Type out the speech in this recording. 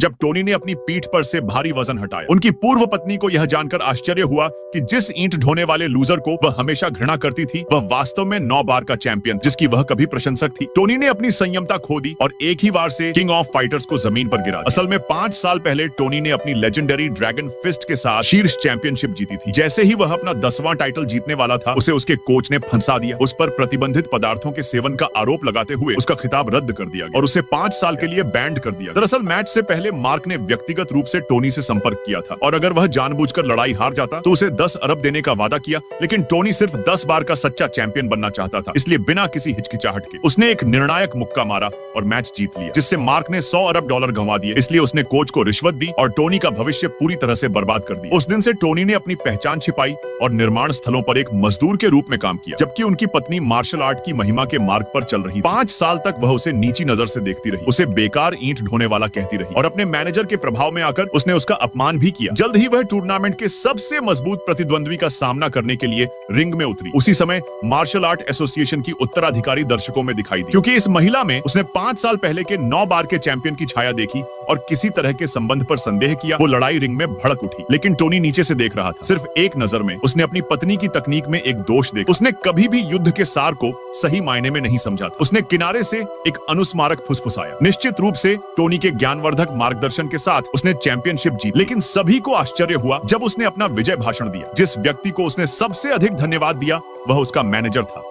जब टोनी ने अपनी पीठ पर से भारी वजन हटाया। उनकी पूर्व पत्नी को यह जानकर आश्चर्य हुआ कि जिस ईंट ढोने वाले लूजर को वह हमेशा घृणा करती थी, वह वास्तव में 9 बार का चैंपियन, जिसकी वह कभी प्रशंसक थी। टोनी ने अपनी संयमता खो दी और एक ही बार से किंग ऑफ फाइटर्स को जमीन पर गिरा। असल में 5 साल पहले टोनी ने अपनी लेजेंडरी ड्रैगन फिस्ट के साथ शीर्ष चैंपियनशिप जीती थी। जैसे ही वह अपना 10वां टाइटल जीतने वाला था, उसे उसके कोच ने फंसा दिया। उस पर प्रतिबंधित पदार्थों के सेवन का आरोप लगाते हुए उसका खिताब रद्द कर दिया और उसे 5 साल के लिए बैंड कर दिया। दरअसल मैच से पहले मार्क ने व्यक्तिगत रूप से टोनी से संपर्क किया था और अगर वह जानबूझकर लड़ाई हार जाता तो उसे 10 अरब देने का वादा किया। लेकिन टोनी सिर्फ 10 बार का सच्चा चैंपियन बनना चाहता था, इसलिए बिना किसी हिचकिचाहट के उसने एक निर्णायक मुक्का मारा और मैच जीत लिया, जिससे मार्क ने $100 अरब गंवा दिए। इसलिए उसने कोच को रिश्वत दी और टोनी का भविष्य पूरी तरह से बर्बाद कर दिया। उस दिन से टोनी ने अपनी पहचान छिपाई और निर्माण स्थलों पर एक मजदूर के रूप में काम किया, जबकि उनकी पत्नी मार्शल आर्ट की महिमा के मार्ग पर चल रही। 5 साल तक वह उसे नीची नजर से देखती रही, उसे बेकार ईंट ढोने वाला कहती रही और अपने मैनेजर के प्रभाव में आकर उसने उसका अपमान भी किया। जल्द ही वह टूर्नामेंट के सबसे मजबूत प्रतिद्वंद्वी का सामना करने के लिए रिंग में उतरी। उसी समय मार्शल आर्ट एसोसिएशन की उत्तराधिकारी दर्शकों में दिखाई दी, क्योंकि इस महिला में उसने 5 साल पहले के 9 बार के चैंपियन की छाया देखी और किसी तरह के संबंध पर संदेह किया। वो लड़ाई रिंग में भड़क उठी, लेकिन टोनी नीचे से देख रहा था। सिर्फ एक नजर में उसने अपनी पत्नी की तकनीक में एक दोष देखा। उसने कभी भी युद्ध के सार को सही मायने में नहीं समझा था। उसने किनारे से एक अनुस्मारक फुसफुसाया। निश्चित रूप से टोनी के ज्ञानवर्धक मार्गदर्शन के साथ उसने चैंपियनशिप जीती, लेकिन सभी को आश्चर्य हुआ जब उसने अपना विजय भाषण दिया। जिस व्यक्ति को उसने सबसे अधिक धन्यवाद दिया वह उसका मैनेजर था।